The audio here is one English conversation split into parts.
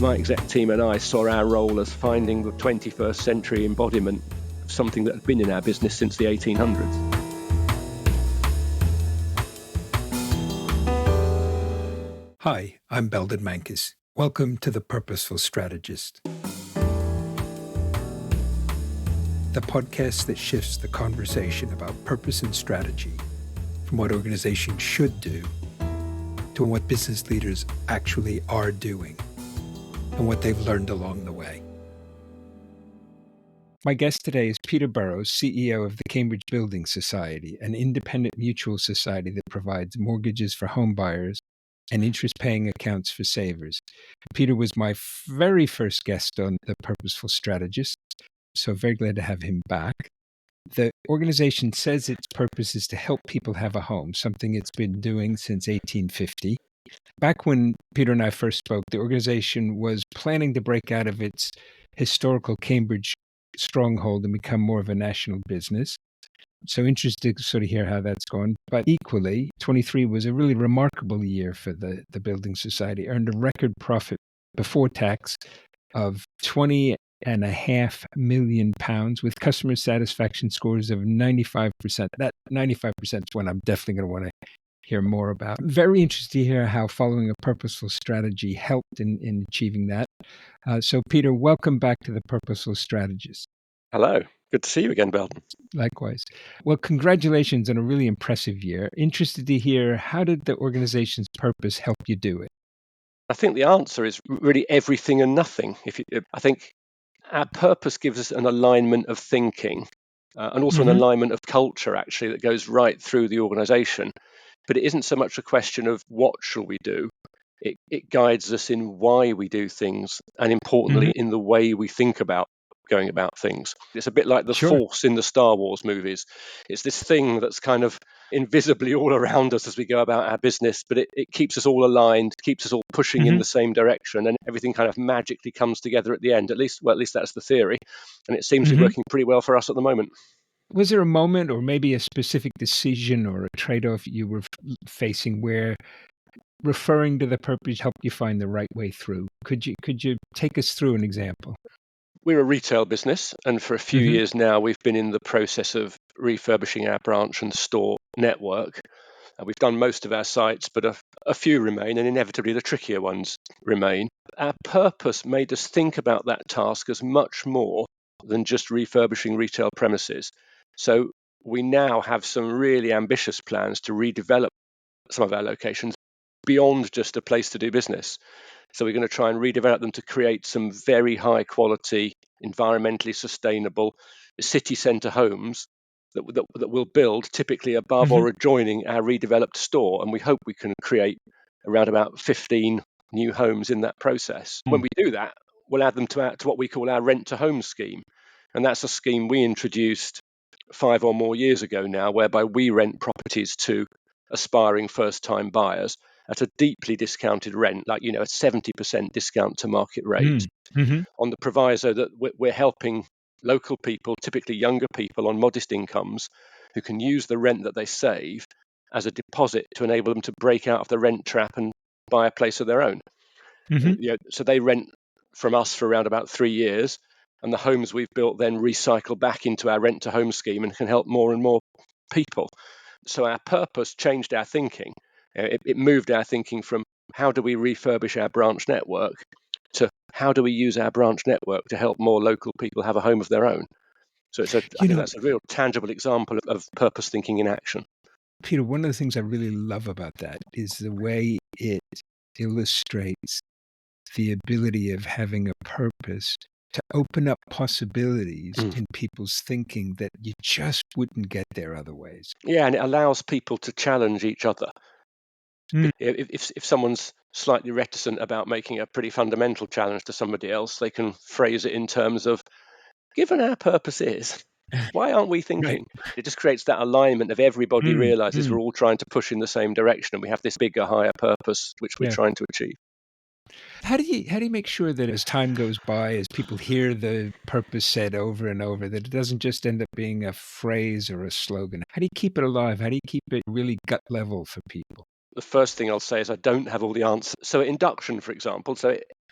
My exec team and I saw our role as finding the 21st century embodiment of something that had been in our business since the 1800s. Hi, I'm Belden Mankis. Welcome to the Purposeful Strategist, the podcast that shifts the conversation about purpose and strategy from what organizations should do to what business leaders actually are doing and what they've learned along the way. My guest today is Peter Burrows, CEO of the Cambridge Building Society, an independent mutual society that provides mortgages for home buyers and interest-paying accounts for savers. Peter was my very first guest on The Purposeful Strategist, so very glad to have him back. The organization says its purpose is to help people have a home, something it's been doing since 1850. Back when Peter and I first spoke, the organization was planning to break out of its historical Cambridge stronghold and become more of a national business. So interested to sort of hear how that's going. But equally, 23 was a really remarkable year for the Building Society, earned a record profit before tax of £20.5 million with customer satisfaction scores of 95%. That 95% is one I'm definitely going to want to hear more about. Very interested to hear how following a purposeful strategy helped in achieving that. So Peter, welcome back to the Purposeful Strategist. Hello. Good to see you again, Belden. Likewise. Well, congratulations on a really impressive year. Interested to hear, how did the organization's purpose help you do it? I think the answer is really everything and nothing. I think our purpose gives us an alignment of thinking and also an alignment of culture, actually, that goes right through the organization. But it isn't so much a question of what shall we do. It guides us in why we do things, and importantly, in the way we think about going about things. It's a bit like the Force in the Star Wars movies. It's this thing that's kind of invisibly all around us as we go about our business, but it keeps us all aligned, keeps us all pushing in the same direction, and everything kind of magically comes together at the end. At least that's the theory, and it seems to be working pretty well for us at the moment. Was there a moment or maybe a specific decision or a trade-off you were facing where referring to the purpose helped you find the right way through? Could you take us through an example? We're a retail business, and for a few years now, we've been in the process of refurbishing our branch and store network. We've done most of our sites, but a few remain, and inevitably the trickier ones remain. Our purpose made us think about that task as much more than just refurbishing retail premises. So we now have some really ambitious plans to redevelop some of our locations beyond just a place to do business. So we're going to try and redevelop them to create some very high quality, environmentally sustainable city centre homes that we'll build typically above or adjoining our redeveloped store. And we hope we can create around about 15 new homes in that process. When we do that, we'll add them to what we call our rent to home scheme. And that's a scheme we introduced 5 or more years ago now, whereby we rent properties to aspiring first time buyers at a deeply discounted rent, like, a 70% discount to market rate, on the proviso that we're helping local people, typically younger people on modest incomes, who can use the rent that they save as a deposit to enable them to break out of the rent trap and buy a place of their own. So they rent from us for around about 3 years, and the homes we've built then recycle back into our rent to home scheme and can help more and more people. So our purpose changed our thinking. It moved our thinking from how do we refurbish our branch network to how do we use our branch network to help more local people have a home of their own. So I think that's a real tangible example of purpose thinking in action. Peter, one of the things I really love about that is the way it illustrates the ability of having a purpose to open up possibilities in people's thinking that you just wouldn't get there other ways. Yeah, and it allows people to challenge each other. If someone's slightly reticent about making a pretty fundamental challenge to somebody else, they can phrase it in terms of, given our purpose is, why aren't we thinking? Right. It just creates that alignment of everybody realizes we're all trying to push in the same direction, and we have this bigger, higher purpose which we're trying to achieve. How do you make sure that as time goes by, as people hear the purpose said over and over, that it doesn't just end up being a phrase or a slogan? How do you keep it alive? How do you keep it really gut level for people? The first thing I'll say is I don't have all the answers. So induction, for example,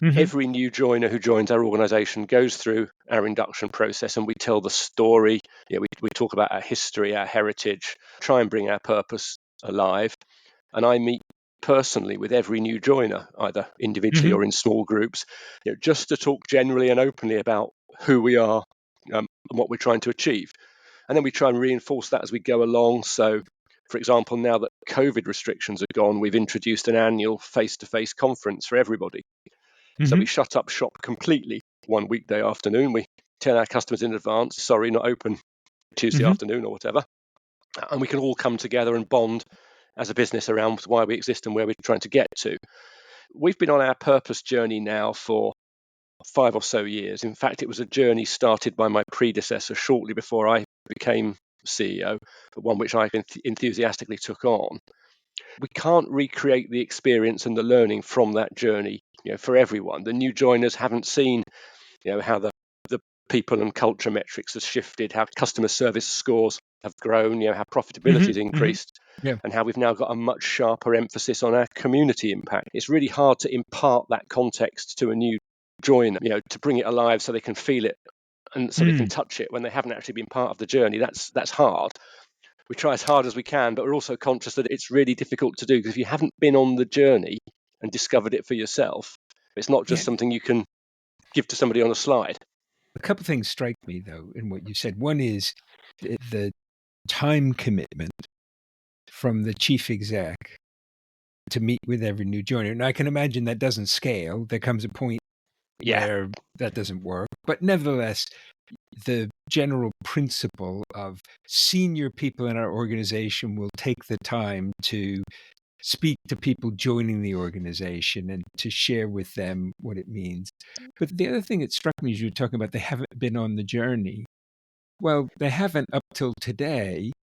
Every new joiner who joins our organization goes through our induction process, and we tell the story. We talk about our history, our heritage, try and bring our purpose alive. And I meet personally with every new joiner, either individually or in small groups, just to talk generally and openly about who we are, and what we're trying to achieve. And then we try and reinforce that as we go along. So, for example, now that COVID restrictions are gone, we've introduced an annual face-to-face conference for everybody. So we shut up shop completely one weekday afternoon. We tell our customers in advance, sorry, not open Tuesday afternoon or whatever. And we can all come together and bond as a business around why we exist and where we're trying to get to. We've been on our purpose journey now for 5 or so years. In fact, it was a journey started by my predecessor shortly before I became CEO, but one which I enthusiastically took on. We can't recreate the experience and the learning from that journey, for everyone. The new joiners haven't seen, how the people and culture metrics has shifted, how customer service scores have grown, how profitability has increased, Yeah. and how we've now got a much sharper emphasis on our community impact. It's really hard to impart that context to a new joiner, to bring it alive so they can feel it and so they can touch it when they haven't actually been part of the journey. That's hard. We try as hard as we can, but we're also conscious that it's really difficult to do, because if you haven't been on the journey and discovered it for yourself, it's not just Yeah. something you can give to somebody on a slide. A couple of things strike me, though, in what you said. One is the time commitment from the chief exec to meet with every new joiner. And I can imagine that doesn't scale. There comes a point where that doesn't work. But nevertheless, the general principle of senior people in our organization will take the time to speak to people joining the organization and to share with them what it means. But the other thing that struck me as you were talking about, they haven't been on the journey. Well, they haven't up till today,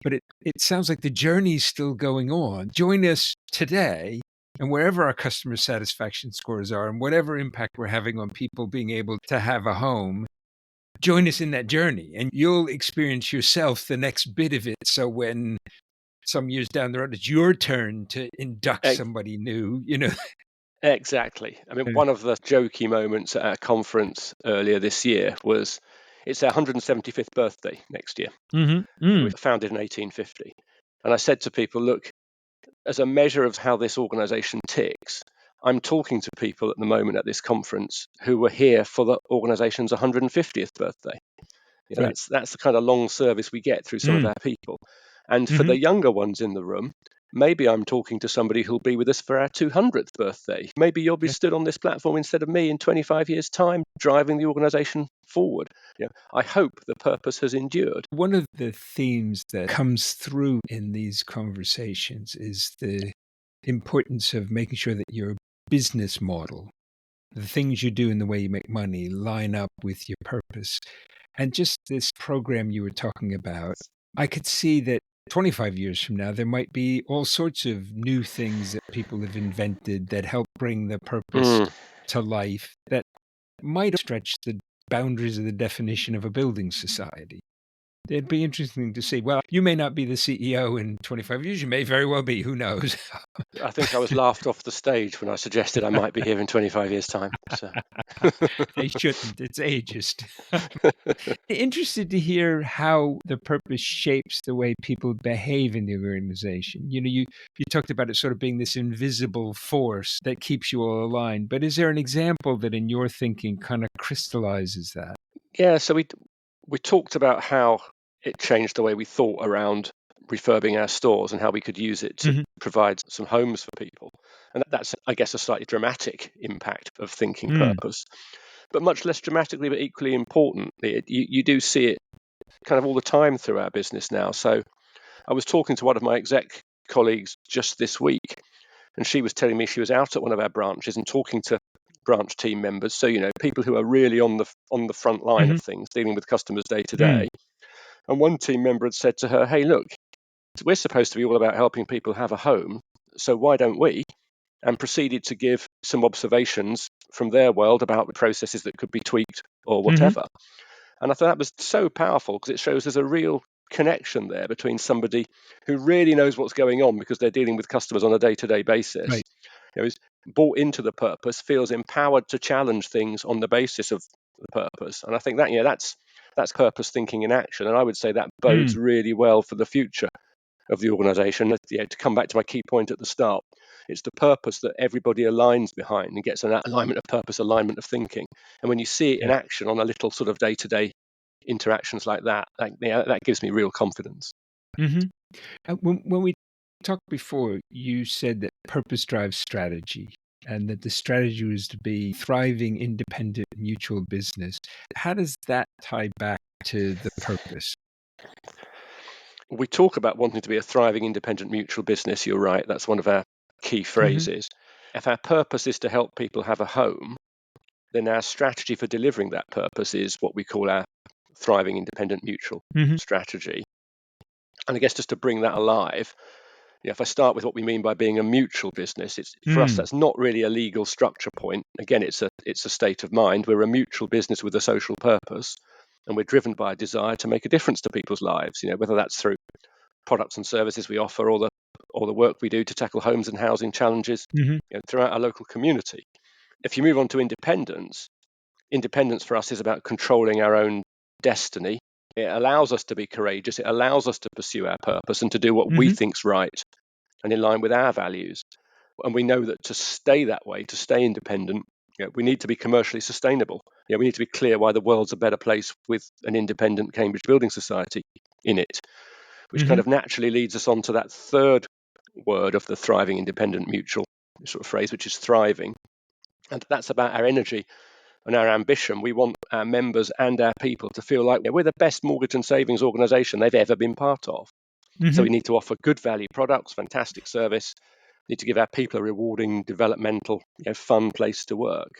but it sounds like the journey's still going on. Join us today, and wherever our customer satisfaction scores are and whatever impact we're having on people being able to have a home, join us in that journey, and you'll experience yourself the next bit of it. So when some years down the road, it's your turn to induct somebody new, Exactly. I mean, one of the jokey moments at our conference earlier this year was it's our 175th birthday next year. We were founded in 1850. And I said to people, look, as a measure of how this organization ticks, I'm talking to people at the moment at this conference who were here for the organization's 150th birthday. Right. That's the kind of long service we get through some of our people. And for the younger ones in the room, maybe I'm talking to somebody who'll be with us for our 200th birthday. Maybe you'll be stood on this platform instead of me in 25 years' time, driving the organization forward. I hope the purpose has endured. One of the themes that comes through in these conversations is the importance of making sure that your business model, the things you do and the way you make money, line up with your purpose. And just this program you were talking about, I could see that 25 years from now, there might be all sorts of new things that people have invented that help bring the purpose to life that might stretch the boundaries of the definition of a building society. It'd be interesting to see. Well, you may not be the CEO in 25 years. You may very well be. Who knows? I think I was laughed off the stage when I suggested I might be here in 25 years' time. So. They shouldn't. It's ageist. Interested to hear how the purpose shapes the way people behave in the organization. You talked about it sort of being this invisible force that keeps you all aligned. But is there an example that in your thinking kind of crystallizes that? Yeah, so we talked about how it changed the way we thought around refurbing our stores and how we could use it to provide some homes for people. And that's, I guess, a slightly dramatic impact of thinking purpose, but much less dramatically, but equally important. You do see it kind of all the time through our business now. So I was talking to one of my exec colleagues just this week, and she was telling me she was out at one of our branches and talking to branch team members. So, people who are really on the front line of things, dealing with customers day to day. And one team member had said to her, hey, look, we're supposed to be all about helping people have a home, so why don't we? And proceeded to give some observations from their world about the processes that could be tweaked or whatever. And I thought that was so powerful, because it shows there's a real connection there between somebody who really knows what's going on because they're dealing with customers on a day-to-day basis, Right. is bought into the purpose, feels empowered to challenge things on the basis of the purpose. And I think that that's purpose thinking in action. And I would say that bodes really well for the future of the organisation. To come back to my key point at the start, it's the purpose that everybody aligns behind and gets an alignment of purpose, alignment of thinking. And when you see it in action on a little sort of day-to-day interactions like that, that gives me real confidence. Mm-hmm. When we talked before, you said that purpose drives strategy and that the strategy was to be thriving, independent, mutual business. How does that tie back to the purpose? We talk about wanting to be a thriving, independent, mutual business. You're right. That's one of our key phrases. If our purpose is to help people have a home, then our strategy for delivering that purpose is what we call our thriving, independent, mutual strategy. And I guess just to bring that alive, if I start with what we mean by being a mutual business, it's for us that's not really a legal structure point. Again, it's a state of mind. We're a mutual business with a social purpose, and we're driven by a desire to make a difference to people's lives. Whether that's through products and services we offer, or the work we do to tackle homes and housing challenges throughout our local community. If you move on to independence for us is about controlling our own destiny. It allows us to be courageous. It allows us to pursue our purpose and to do what we think's right and in line with our values. And we know that to stay that way, to stay independent, we need to be commercially sustainable. We need to be clear why the world's a better place with an independent Cambridge Building Society in it, which kind of naturally leads us on to that third word of the thriving, independent, mutual sort of phrase, which is thriving. And that's about our energy and our ambition. We want our members and our people to feel like we're the best mortgage and savings organisation they've ever been part of. So we need to offer good value products, fantastic service. We need to give our people a rewarding, developmental, fun place to work.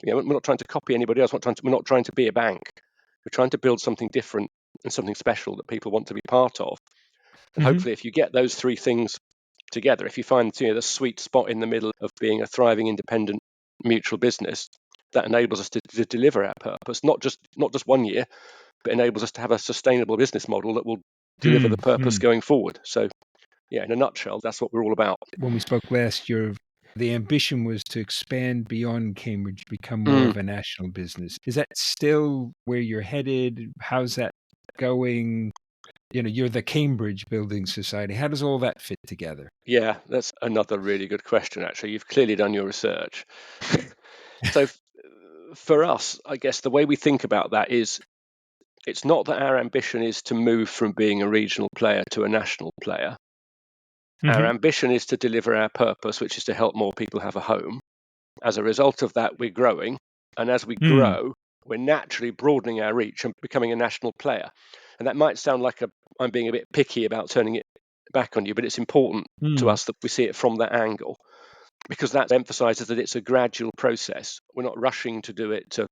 We're not trying to copy anybody else. We're not trying to be a bank. We're trying to build something different and something special that people want to be part of. And hopefully, if you get those three things together, if you find the sweet spot in the middle of being a thriving, independent, mutual business, that enables us to deliver our purpose, not just 1 year, but enables us to have a sustainable business model that will deliver the purpose going forward. So, in a nutshell, that's what we're all about. When we spoke last year, the ambition was to expand beyond Cambridge, become more of a national business. Is that still where you're headed? How's that going? You're the Cambridge Building Society. How does all that fit together? Yeah, that's another really good question, actually. You've clearly done your research. So for us, I guess the way we think about that is it's not that our ambition is to move from being a regional player to a national player. Our ambition is to deliver our purpose, which is to help more people have a home. As a result of that, we're growing. And as we grow, we're naturally broadening our reach and becoming a national player. And that might sound like I'm being a bit picky about turning it back on you, but it's important to us that we see it from that angle, because that emphasizes that it's a gradual process. We're not rushing to do it to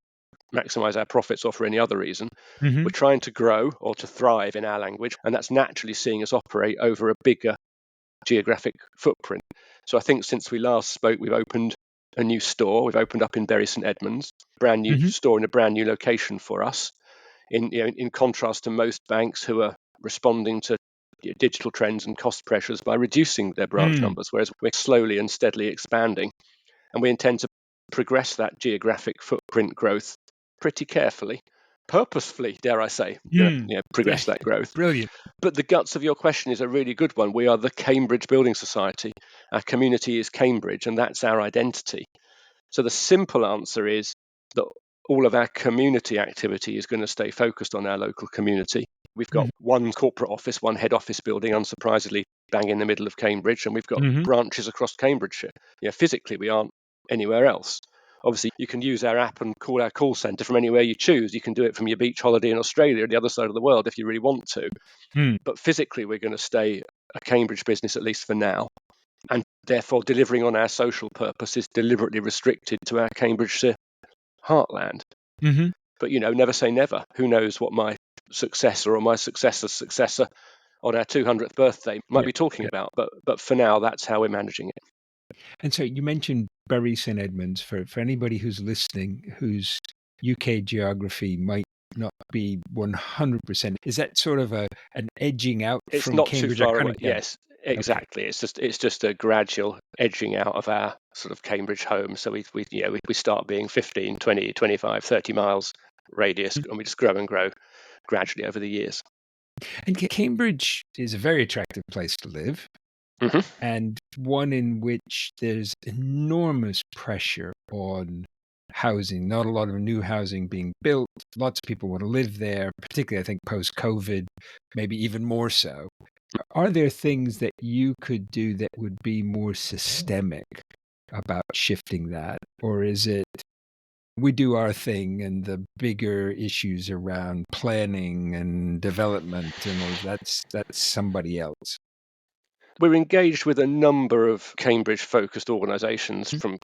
maximize our profits or for any other reason. We're trying to grow or to thrive in our language, and that's naturally seeing us operate over a bigger geographic footprint. So I think since we last spoke, we've opened a new store. We've opened up in Bury St Edmunds, brand new store in a brand new location for us. In contrast to most banks who are responding to digital trends and cost pressures by reducing their branch numbers, whereas we're slowly and steadily expanding, and we intend to progress that geographic footprint growth pretty carefully, purposefully, dare I say, progress that growth. Brilliant. But the guts of your question is a really good one. We are the Cambridge Building Society. Our community is Cambridge, and that's our identity. So the simple answer is that all of our community activity is going to stay focused on our local community. We've got one corporate office, one head office building, unsurprisingly, bang in the middle of Cambridge, and we've got branches across Cambridgeshire. Physically, we aren't anywhere else. Obviously, you can use our app and call our call centre from anywhere you choose. You can do it from your beach holiday in Australia or the other side of the world if you really want to. But physically, we're going to stay a Cambridge business, at least for now. And therefore, delivering on our social purpose is deliberately restricted to our Cambridgeshire heartland. But, never say never. Who knows what my successor or my successor's successor on our 200th birthday might be talking about. But for now, that's how we're managing it. And so you mentioned Bury St Edmunds. For anybody who's listening, whose UK geography might not be 100%, is that sort of an edging out it's from not Cambridge? Too far away. Yes, exactly. Okay. It's just a gradual edging out of our sort of Cambridge home. So we start being 15, 20, 25, 30 miles radius, and we just grow and grow gradually over the years. And Cambridge is a very attractive place to live, Hmm. and one in which there's enormous pressure on housing. Not a lot of new housing being built. Lots of people want to live there, particularly, I think, post-COVID, maybe even more so. Are there things that you could do that would be more systemic about shifting that? Or is it we do our thing and the bigger issues around planning and development and all of that's somebody else? We're engaged with a number of Cambridge-focused organisations, from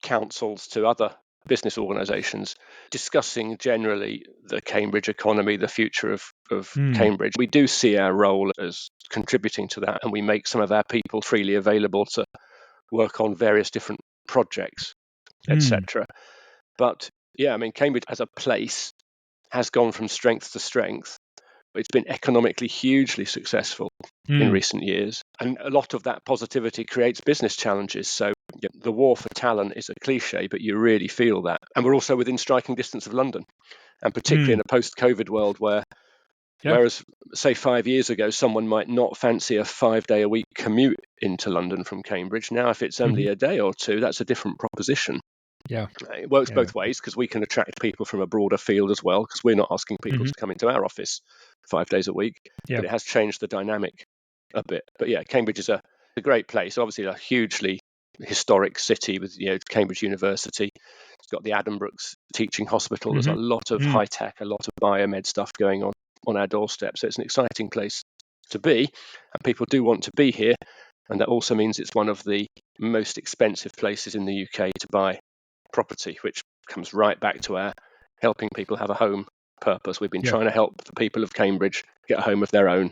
councils to other business organisations, discussing generally the Cambridge economy, the future of Mm, Cambridge. We do see our role as contributing to that, and we make some of our people freely available to work on various different projects, mm, etc. But yeah, I mean, Cambridge as a place has gone from strength to strength. It's been economically hugely successful in mm, recent years, and a lot of that positivity creates business challenges. So the war for talent is a cliche, but you really feel that. And we're also within striking distance of London, and particularly mm. in a post-COVID world where, Yeah. whereas say 5 years ago, someone might not fancy a 5-day a week commute into London from Cambridge. Now, if it's only Hmm. a day or two, that's a different proposition. Yeah. It works Yeah. both ways, because we can attract people from a broader field as well, because we're not asking people Hmm. to come into our office 5 days a week, Yeah. but it has changed the dynamic a bit. But yeah, Cambridge is a great place. Obviously, a hugely historic city with Cambridge University. It's got the Addenbrooke's teaching hospital. There's a Hmm. lot of Mm. high tech, a lot of biomed stuff going on our doorstep. So it's an exciting place to be, and people do want to be here. And that also means it's one of the most expensive places in the UK to buy property, which comes right back to our helping people have a home purpose. We've been Yeah. trying to help the people of Cambridge get a home of their own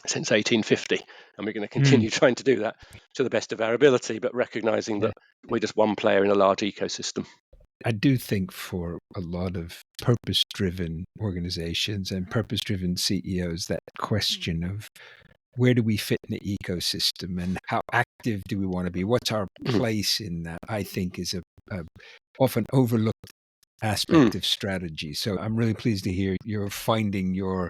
since 1850, and we're going to Mm. continue trying to do that to the best of our ability, but recognizing Yeah. that we're just one player in a large ecosystem. I do think for a lot of purpose-driven organizations and purpose-driven CEOs, that question of where do we fit in the ecosystem and how active do we want to be? What's our Mm. place in that? I think is a often overlooked Mm. aspect of strategy. So I'm really pleased to hear you're finding your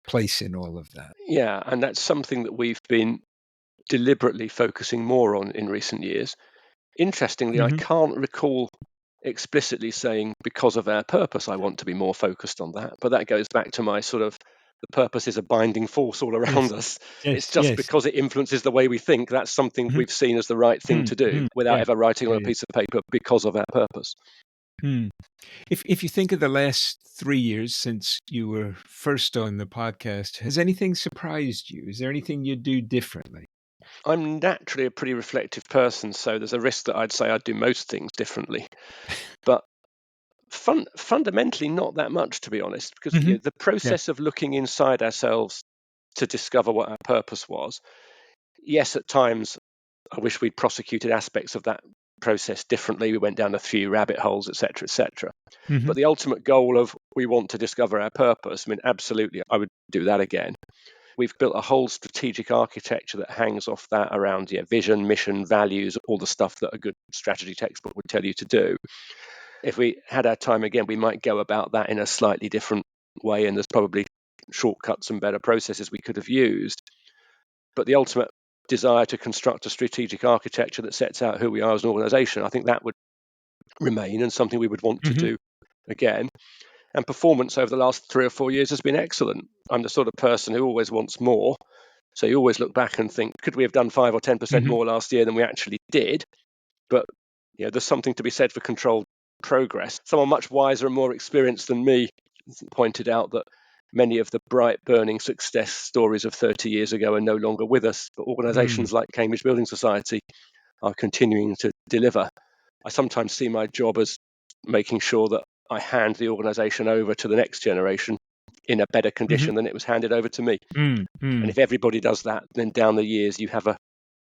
place in all of that. Yeah, and that's something that we've been deliberately focusing more on in recent years. Interestingly, I Hmm. can't recall explicitly saying because of our purpose, I want to be more focused on that. But that goes back to my sort of the purpose is a binding force all Yes. around us. It's Yes. just Yes. because it influences the way we think. That's something Hmm. we've seen as the right thing Hmm. to do Hmm. without Yeah. ever writing on Yeah. a Yeah. piece of paper because of our purpose. Hmm. If you think of the last 3 years since you were first on the podcast, has anything surprised you? Is there anything you do differently? I'm naturally a pretty reflective person, so there's a risk that I'd say I'd do most things differently. But fundamentally, not that much, to be honest, because Hmm. the Yeah. process of looking inside ourselves to discover what our purpose was, yes, at times I wish we'd prosecuted aspects of that process differently. We went down a few rabbit holes, etc., etc. Hmm. But the ultimate goal of we want to discover our purpose, I mean, absolutely, I would do that again. We've built a whole strategic architecture that hangs off that around vision, mission, values, all the stuff that a good strategy textbook would tell you to do. If we had our time again, we might go about that in a slightly different way, and there's probably shortcuts and better processes we could have used. But the ultimate desire to construct a strategic architecture that sets out who we are as an organization, I think that would remain and something we would want to Hmm. do again. And performance over the last 3 or 4 years has been excellent. I'm the sort of person who always wants more. So you always look back and think, could we have done 5 or 10% Hmm. more last year than we actually did? But there's something to be said for controlled progress. Someone much wiser and more experienced than me pointed out that many of the bright, burning success stories of 30 years ago are no longer with us, but Mm. organisations like Cambridge Building Society are continuing to deliver. I sometimes see my job as making sure that I hand the organisation over to the next generation in a better Hmm. condition than it was handed over to me. Mm. And Mm. if everybody does that, then down the years you have a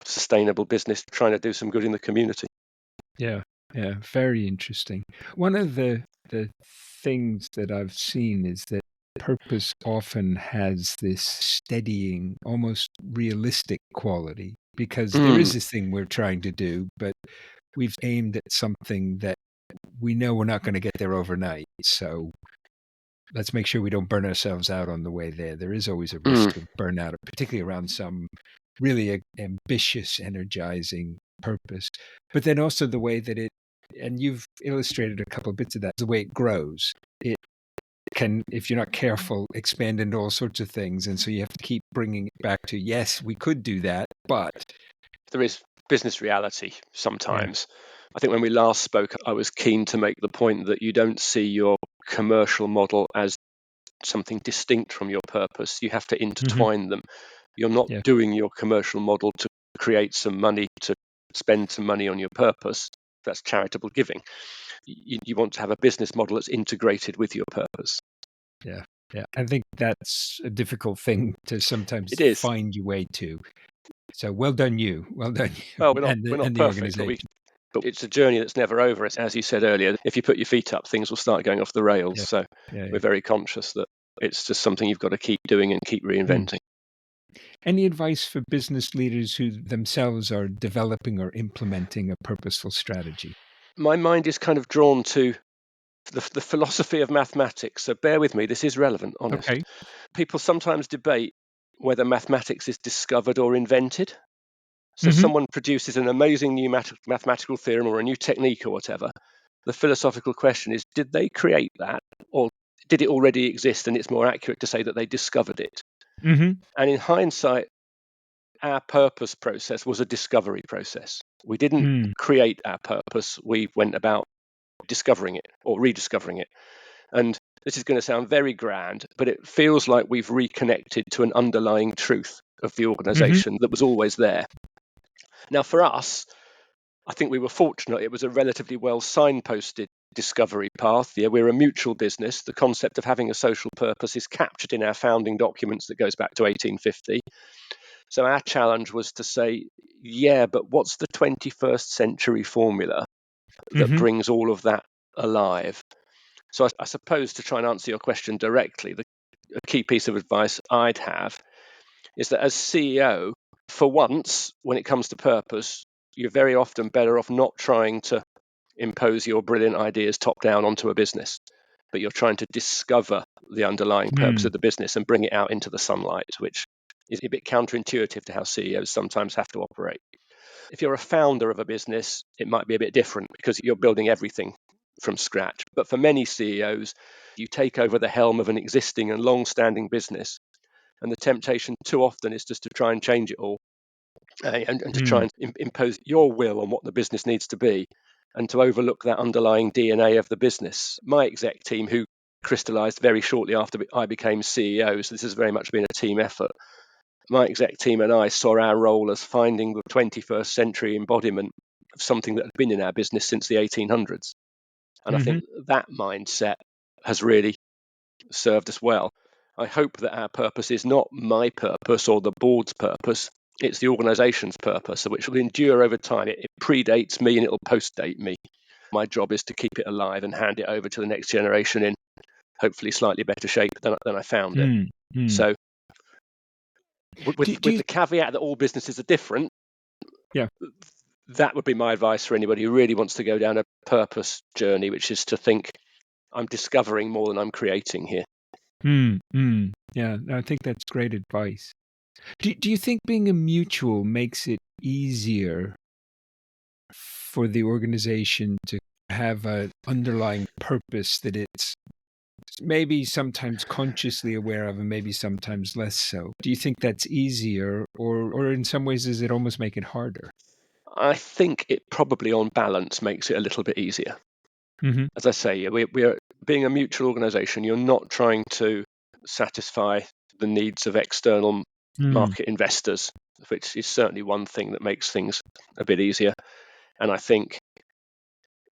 sustainable business trying to do some good in the community. Yeah. Yeah. Very interesting. One of the things that I've seen is that purpose often has this steadying, almost realistic quality because there Mm. is this thing we're trying to do, but we've aimed at something that we know we're not going to get there overnight. So let's make sure we don't burn ourselves out on the way there. There is always a Mm. risk of burnout, particularly around some really ambitious, energizing purpose. But then also the way that it, and you've illustrated a couple of bits of that, the way it grows. It can, if you're not careful, expand into all sorts of things. And so you have to keep bringing it back to, yes, we could do that, but There is business reality yeah. sometimes. I think when we last spoke, I was keen to make the point that you don't see your commercial model as something distinct from your purpose. You have to Mm-hmm. intertwine them. You're not Yeah. doing your commercial model to create some money, to spend some money on your purpose. That's charitable giving. You want to have a business model that's integrated with your purpose. Yeah. Yeah. I think that's a difficult thing to It sometimes is. find your way to. So well done you. Well done you Well, and we're not the perfect, but organization. it's a journey that's never over. As you said earlier, if you put your feet up, things will start going off the rails. Yeah. So Yeah. we're Yeah. very conscious that it's just something you've got to keep doing and keep Hmm. reinventing. Any advice for business leaders who themselves are developing or implementing a purposeful strategy? My mind is kind of drawn to the philosophy of mathematics. So bear with me, this is relevant, honest. Okay. People sometimes debate whether mathematics is discovered or invented. So Mm-hmm. someone produces an amazing new mathematical theorem or a new technique or whatever. The philosophical question is, did they create that, or did it already exist and it's more accurate to say that they discovered it? Mm-hmm. And in hindsight, our purpose process was a discovery process. We didn't Mm. create our purpose, we went about discovering it or rediscovering it. And this is going to sound very grand, but it feels like we've reconnected to an underlying truth of the Mm-hmm. organization that was always there. Now, for us, I think we were fortunate. It was a relatively well signposted discovery path. Yeah, we're a mutual business. The concept of having a social purpose is captured in our founding documents that goes back to 1850. So our challenge was to say, yeah, but what's the 21st century formula that Mm-hmm. brings all of that alive? So I suppose to try and answer your question directly, a key piece of advice I'd have is that as CEO, for once, when it comes to purpose, you're very often better off not trying to impose your brilliant ideas top down onto a business, but you're trying to discover the underlying purpose Mm. of the business and bring it out into the sunlight, which is a bit counterintuitive to how CEOs sometimes have to operate. If you're a founder of a business, it might be a bit different because you're building everything from scratch. But for many CEOs, you take over the helm of an existing and long-standing business, and the temptation too often is just to try and change it all and to try Mm. and impose your will on what the business needs to be and to overlook that underlying DNA of the business. My exec team, who crystallized very shortly after I became CEO, so this has very much been a team effort. My exec team and I saw our role as finding the 21st century embodiment of something that had been in our business since the 1800s. And I Mm-hmm. think that mindset has really served us well. I hope that our purpose is not my purpose or the board's purpose. It's the organization's purpose, which will endure over time. It predates me and it'll postdate me. My job is to keep it alive and hand it over to the next generation in hopefully slightly better shape than I found it. Mm. Mm. So, Do with you? the caveat that all businesses are different, Yeah. that would be my advice for anybody who really wants to go down a purpose journey, which is to think, I'm discovering more than I'm creating here. Mm. Mm. Yeah. I think that's great advice. Do you think being a mutual makes it easier for the organization to have an underlying purpose that it's maybe sometimes consciously aware of and maybe sometimes less so? Do you think that's easier, or in some ways does it almost make it harder? I think it probably on balance makes it a little bit easier. Mm-hmm. As I say, we're being a mutual organization. You're not trying to satisfy the needs of external Mm. market investors, which is certainly one thing that makes things a bit easier. And I think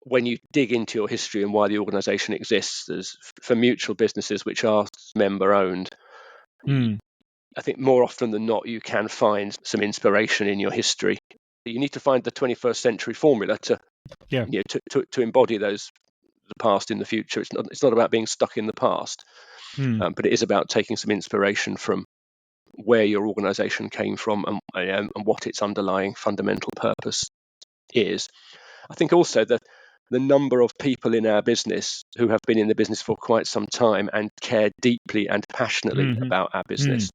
when you dig into your history and why the organization exists, for mutual businesses which are member owned, Mm. I think more often than not, you can find some inspiration in your history. You need to find the 21st century formula to, Yeah. to embody the past in the future. It's not about being stuck in the past, Mm. but it is about taking some inspiration from where your organization came from and what its underlying fundamental purpose is. I think also that the number of people in our business who have been in the business for quite some time and care deeply and passionately about our business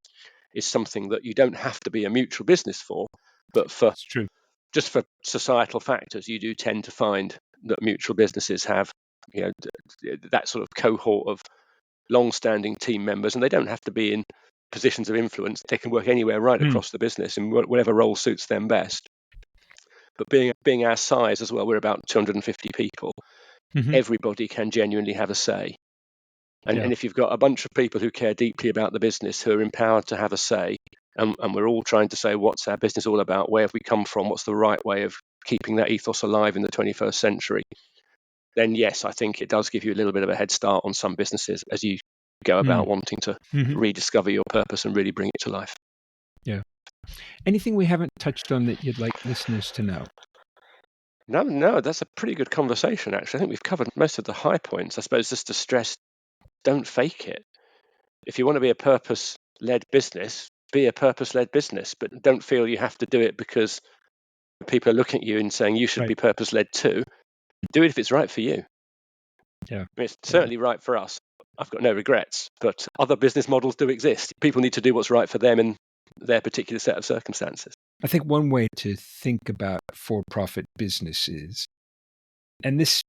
is something that you don't have to be a mutual business for, but for It's true. just for societal factors, you do tend to find that mutual businesses have, that sort of cohort of long-standing team members, and they don't have to be in positions of influence. They can work anywhere right across the business in whatever role suits them best. But being our size as well, we're about 250 people. Everybody can genuinely have a say. And if you've got a bunch of people who care deeply about the business, who are empowered to have a say, and we're all trying to say, what's our business all about? Where have we come from? What's the right way of keeping that ethos alive in the 21st century? Then yes, I think it does give you a little bit of a head start on some businesses as you go about wanting to rediscover your purpose and really bring it to life. Yeah. Anything we haven't touched on that you'd like listeners to know? No, that's a pretty good conversation, actually. I think we've covered most of the high points. I suppose just to stress, don't fake it. If you want to be a purpose-led business, be a purpose-led business, but don't feel you have to do it because people are looking at you and saying you should be purpose-led too. Do it if it's right for you. Yeah. I mean, it's certainly right for us. I've got no regrets, but other business models do exist. People need to do what's right for them in their particular set of circumstances. I think one way to think about for-profit businesses, and this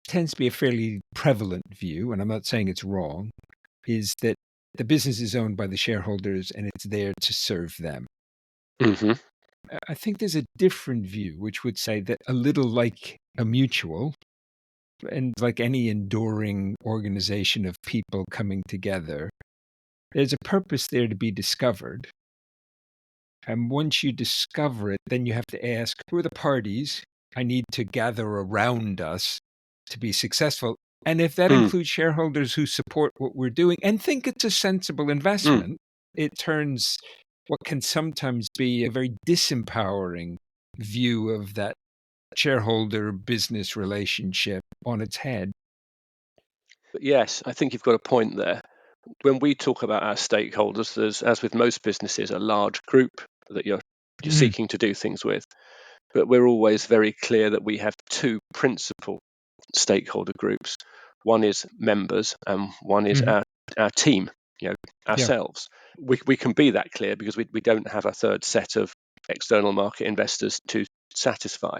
tends to be a fairly prevalent view, and I'm not saying it's wrong, is that the business is owned by the shareholders and it's there to serve them. I think there's a different view, which would say that a little like a mutual, and like any enduring organization of people coming together, there's a purpose there to be discovered. And once you discover it, then you have to ask, who are the parties I need to gather around us to be successful? And if that includes shareholders who support what we're doing and think it's a sensible investment, it turns what can sometimes be a very disempowering view of that shareholder business relationship on its head. But yes, I think you've got a point there. When we talk about our stakeholders, there's, as with most businesses, a large group that you're seeking to do things with. But we're always very clear that we have two principal stakeholder groups. One is members and one is our team, ourselves. We can be that clear because we don't have a third set of external market investors to satisfy.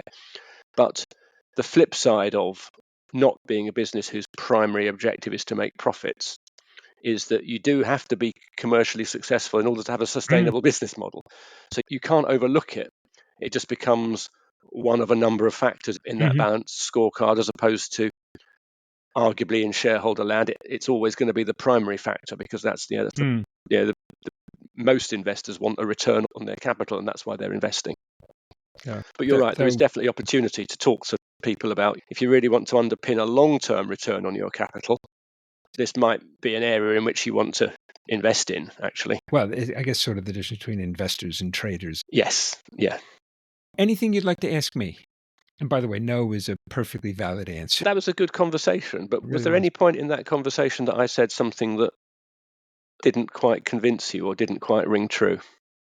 But the flip side of not being a business whose primary objective is to make profits is that you do have to be commercially successful in order to have a sustainable business model. So you can't overlook it. It just becomes one of a number of factors in that balanced scorecard, as opposed to arguably in shareholder land, it's always going to be the primary factor because that's most investors want a return on their capital, and that's why they're investing. Yeah. But you're right, there is definitely opportunity to talk to people about, if you really want to underpin a long-term return on your capital, this might be an area in which you want to invest in, actually. Well, I guess sort of the difference between investors and traders. Yes, yeah. Anything you'd like to ask me? And by the way, no is a perfectly valid answer. That was a good conversation, but was there any point in that conversation that I said something that didn't quite convince you or didn't quite ring true?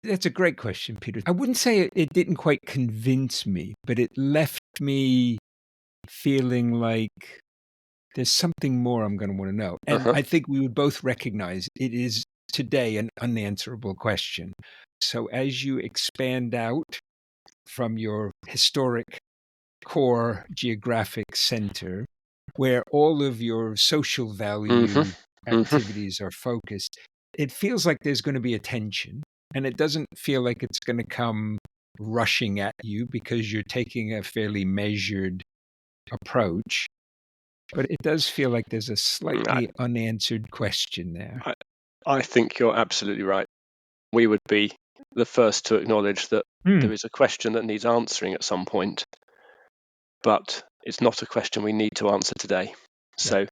That's a great question, Peter. I wouldn't say it didn't quite convince me, but it left me feeling like there's something more I'm going to want to know. And I think we would both recognize it is today an unanswerable question. So as you expand out from your historic core geographic center, where all of your social value activities are focused, it feels like there's going to be a tension, and it doesn't feel like it's going to come rushing at you because you're taking a fairly measured approach. But it does feel like there's a slightly unanswered question there. I think you're absolutely right. We would be the first to acknowledge that there is a question that needs answering at some point, but it's not a question we need to answer today. So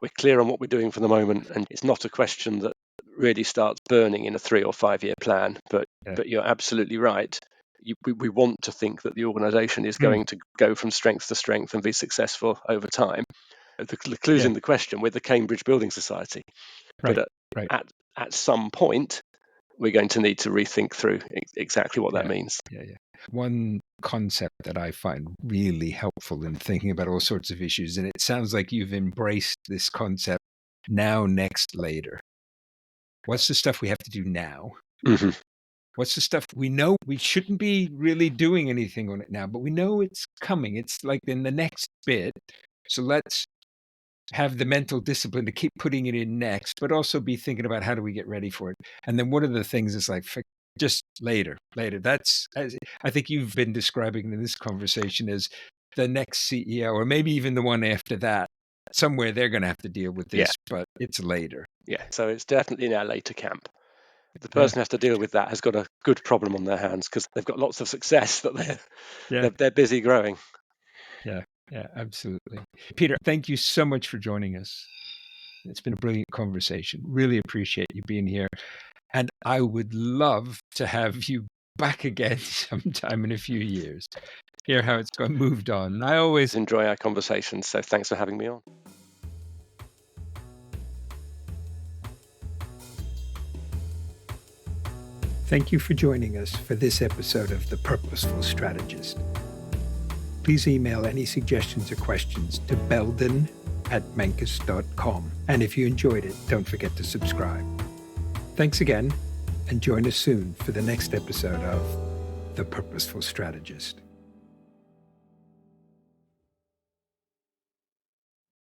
we're clear on what we're doing for the moment, and it's not a question that really starts burning in a 3 or 5 year plan. But you're absolutely right. We want to think that the organization is going to go from strength to strength and be successful over time. The clue's in the question. We're the Cambridge Building Society. But at some point, we're going to need to rethink through exactly what that means. Yeah. One concept that I find really helpful in thinking about all sorts of issues, and it sounds like you've embraced this concept, now, next, later. What's the stuff we have to do now? Mm-hmm. What's the stuff we know we shouldn't be really doing anything on it now, but we know it's coming. It's like in the next bit. So let's have the mental discipline to keep putting it in next, but also be thinking about how do we get ready for it. And then one of the things is like, just later. That's, as I think you've been describing in this conversation, as the next CEO, or maybe even the one after that. Somewhere they're going to have to deal with this, but it's later. Yeah, so it's definitely in our later camp. The Yeah. person who has to deal with that has got a good problem on their hands because they've got lots of success that they're busy growing. Yeah, absolutely. Peter, thank you so much for joining us. It's been a brilliant conversation. Really appreciate you being here. And I would love to have you back again sometime in a few years. Hear how it's moved on. I always enjoy our conversations, so thanks for having me on. Thank you for joining us for this episode of The Purposeful Strategist. Please email any suggestions or questions to belden@menkes.com. And if you enjoyed it, don't forget to subscribe. Thanks again, and join us soon for the next episode of The Purposeful Strategist.